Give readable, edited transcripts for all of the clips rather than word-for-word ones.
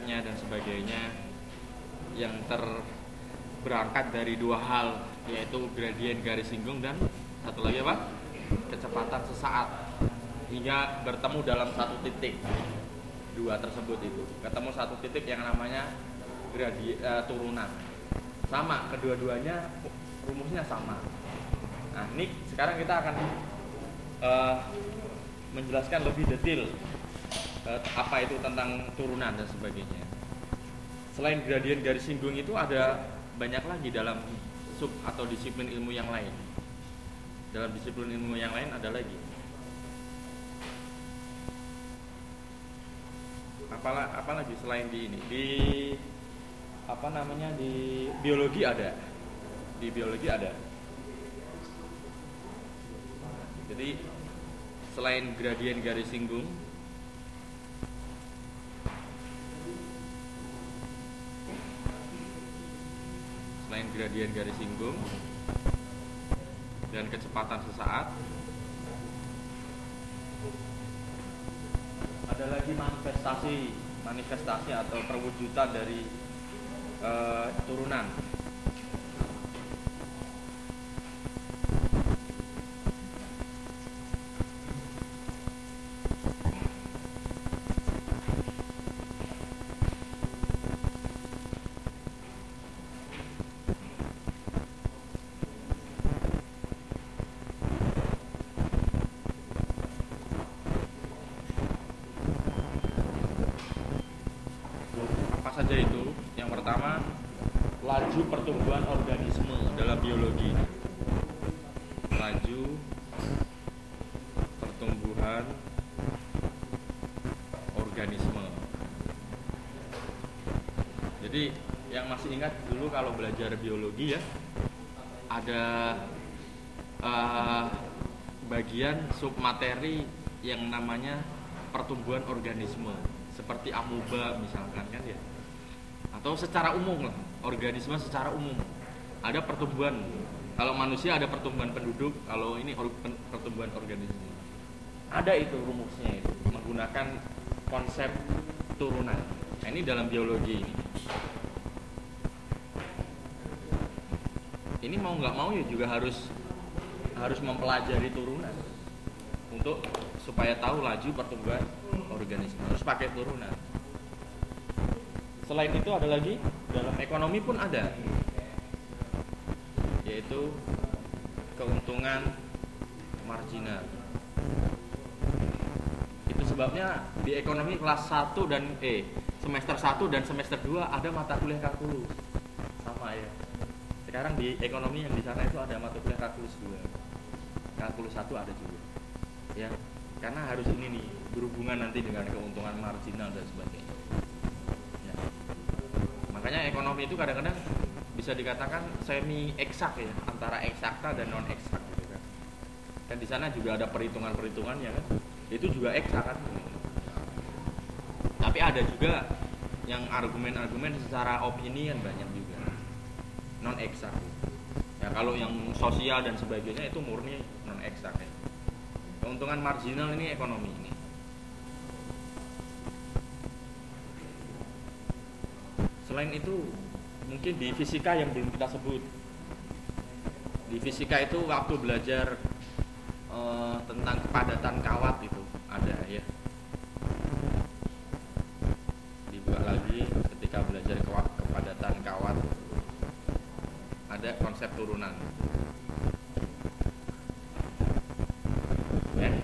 konsepnya dan sebagainya yang berangkat dari dua hal, yaitu gradien garis singgung dan satu lagi apa? Kecepatan sesaat, hingga bertemu dalam satu titik. Dua tersebut itu ketemu satu titik yang namanya turunan. Sama, kedua-duanya rumusnya sama. Nah, ini sekarang kita akan menjelaskan lebih detail apa itu tentang turunan dan sebagainya. Selain gradien garis singgung itu ada banyak lagi dalam sub atau disiplin ilmu yang lain. Dalam disiplin ilmu yang lain ada lagi. Apalagi selain di ini, di biologi ada. Di biologi ada. Jadi selain gradien garis singgung, dan kecepatan sesaat, ada lagi manifestasi atau perwujudan dari turunan. Saja itu. Yang pertama, laju pertumbuhan organisme dalam biologi. Laju pertumbuhan organisme. Jadi yang masih ingat dulu kalau belajar biologi ya, ada bagian submateri yang namanya pertumbuhan organisme, seperti amoeba misalkan kan ya. Atau secara umum lah, organisme secara umum ada pertumbuhan. Kalau manusia ada pertumbuhan penduduk, kalau ini pertumbuhan organisme. Ada itu rumusnya itu, menggunakan konsep turunan. Nah, ini dalam biologi ini. Ini mau nggak mau ya juga harus mempelajari turunan untuk supaya tahu laju pertumbuhan organisme, harus pakai turunan. Selain itu ada lagi, dalam ekonomi pun ada, yaitu keuntungan marginal. Itu sebabnya di ekonomi kelas 1 dan semester 1 dan semester 2 ada mata kuliah kalkulus. Sama ya. Sekarang di ekonomi yang di sana itu ada mata kuliah kalkulus 2. Kalkulus 1 ada juga. Ya, karena harus ini nih, berhubungan nanti dengan keuntungan marginal dan sebagainya. Makanya ekonomi itu kadang-kadang bisa dikatakan semi eksak ya, antara eksakta dan non eksak gitu kan. Dan di sana juga ada perhitungan-perhitungannya kan. Itu juga eksak kan. Tapi ada juga yang argumen-argumen secara opini kan banyak juga. Non eksak. Ya kalau yang sosial dan sebagainya itu murni non eksak ya. Keuntungan marginal ini ekonomi ini. Selain itu, mungkin di fisika yang belum kita sebut. Di fisika itu waktu belajar tentang kepadatan kawat itu ada ya. Dibuka lagi ketika belajar kepadatan kawat, ada konsep turunan. Ya.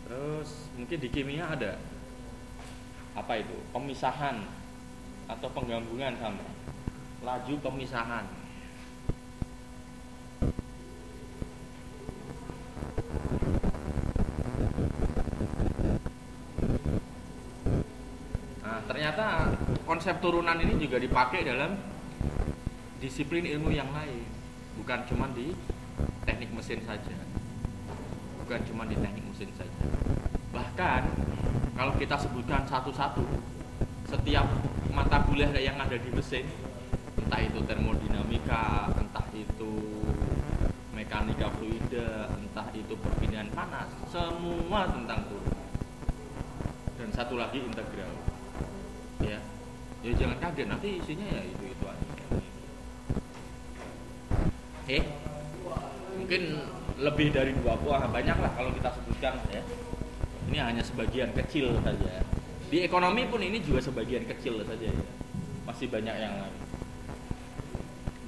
Terus mungkin di kimia ada apa itu? Pemisahan atau penggabungan sama laju pemisahan. Nah, ternyata konsep turunan ini juga dipakai dalam disiplin ilmu yang lain, bukan cuma di teknik mesin saja. Bahkan kalau kita sebutkan satu-satu, setiap mata kuliah yang ada di mesin, entah itu termodinamika, entah itu mekanika fluida, entah itu perpindahan panas, semua tentang turunan. Dan satu lagi integral. Ya jangan kaget, nanti isinya ya itu aja. Mungkin lebih dari 20, banyak lah kalau kita sebutkan ya. Ini hanya sebagian kecil saja. Di ekonomi pun ini juga sebagian kecil saja ya. Masih banyak yang lain.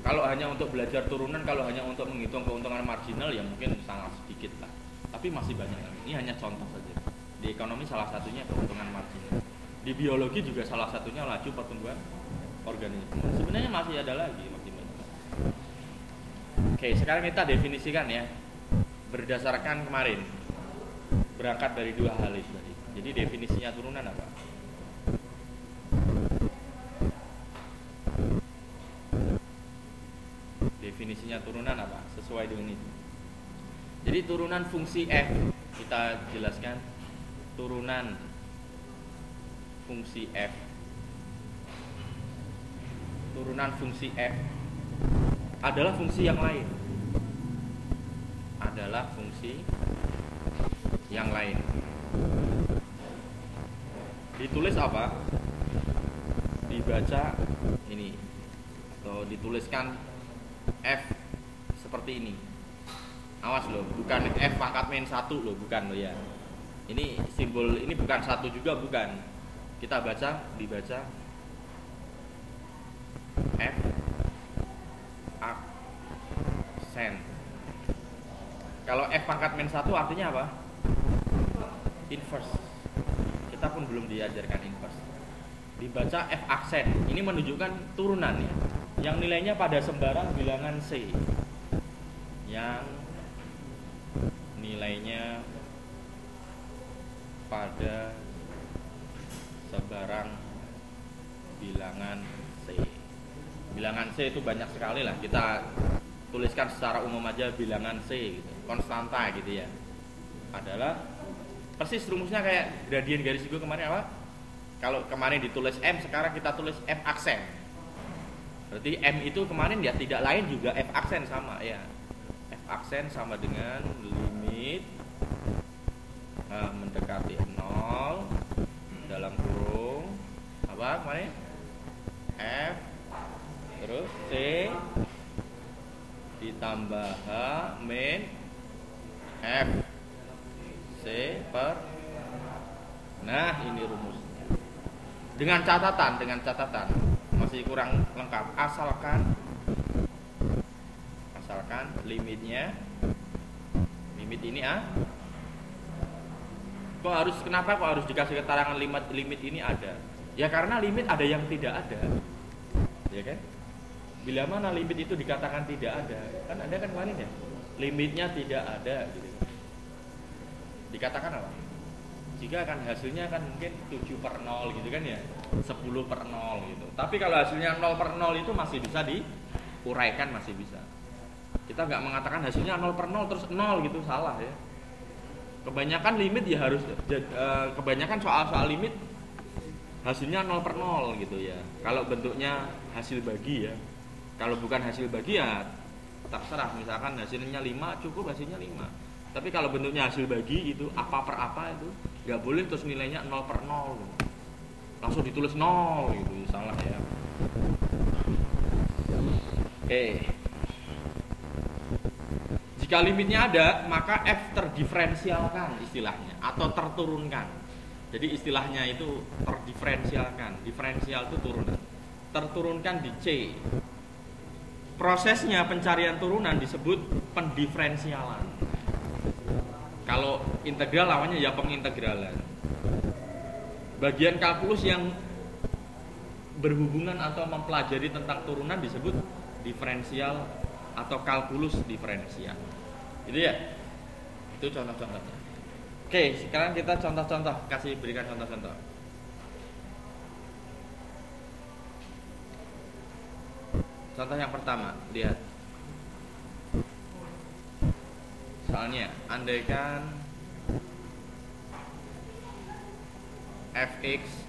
Kalau hanya untuk belajar turunan, kalau hanya untuk menghitung keuntungan marginal ya mungkin sangat sedikit lah. Tapi masih banyak lagi. Ini hanya contoh saja. Di ekonomi salah satunya keuntungan marginal. Di biologi juga salah satunya laju pertumbuhan organisme. Sebenarnya masih ada lagi, masih banyak. Oke, sekarang kita definisikan ya. Berdasarkan kemarin berangkat dari 2 hal itu tadi. Jadi definisinya turunan apa? Definisinya turunan apa? Sesuai dengan itu. Jadi turunan fungsi f, kita jelaskan turunan fungsi f. Turunan fungsi f adalah fungsi yang lain. Adalah fungsi yang lain. Ditulis apa? Dibaca ini atau dituliskan f seperti ini. Awas loh, bukan f pangkat min 1 loh, bukan loh ya. Ini simbol ini bukan 1 juga, bukan. Kita baca, dibaca f aksen. Kalau f pangkat min 1 artinya apa? Inverse. Kita pun belum diajarkan inverse. Dibaca f aksen. Ini menunjukkan turunan ya. Yang nilainya pada sembarang bilangan C. Yang nilainya pada sembarang bilangan C. Bilangan C itu banyak sekali lah. Kita tuliskan secara umum aja bilangan C gitu. Konstanta gitu ya. Adalah persis rumusnya kayak gradien garis hijau kemarin apa? Kalau kemarin ditulis M, sekarang kita tulis F aksen. Berarti M itu kemarin ya tidak lain juga F aksen sama ya. F aksen sama dengan limit mendekati 0 dalam kurung apa kemarin? F terus C ditambah H min F C per. Nah, ini rumusnya. Dengan catatan masih kurang lengkap. Asalkan limitnya, limit ini kenapa kok harus dikasih keterangan limit ini ada? Ya karena limit ada yang tidak ada. Ya kan? Bila mana limit itu dikatakan tidak ada, kan ada kan kemarin ya? Limitnya tidak ada gitu. Dikatakan apa? Jika kan hasilnya kan mungkin 7/0 gitu kan ya, 10/0 gitu. Tapi kalau hasilnya 0/0 itu masih bisa diuraikan, masih bisa. Kita nggak mengatakan hasilnya 0/0 terus 0 gitu, salah ya. Kebanyakan limit ya harus kebanyakan soal-soal limit hasilnya 0/0 gitu ya. Kalau bentuknya hasil bagi ya. Kalau bukan hasil bagi ya terserah, misalkan hasilnya 5 cukup hasilnya 5. Tapi kalau bentuknya hasil bagi itu apa per apa itu nggak boleh terus nilainya 0/0 langsung ditulis 0 gitu, salah ya. Jika limitnya ada maka f terdiferensialkan istilahnya atau terturunkan. Jadi istilahnya itu terdiferensialkan. Diferensial itu turunan. Terturunkan di C. Prosesnya pencarian turunan disebut pendiferensialan. Kalau integral lawannya ya pengintegralan. Bagian kalkulus yang berhubungan atau mempelajari tentang turunan disebut diferensial atau kalkulus diferensial. Itu ya. Itu contoh-contohnya. Oke, sekarang kita contoh-contoh, berikan contoh-contoh. Contoh yang pertama, lihat. Soalnya, andaikan fx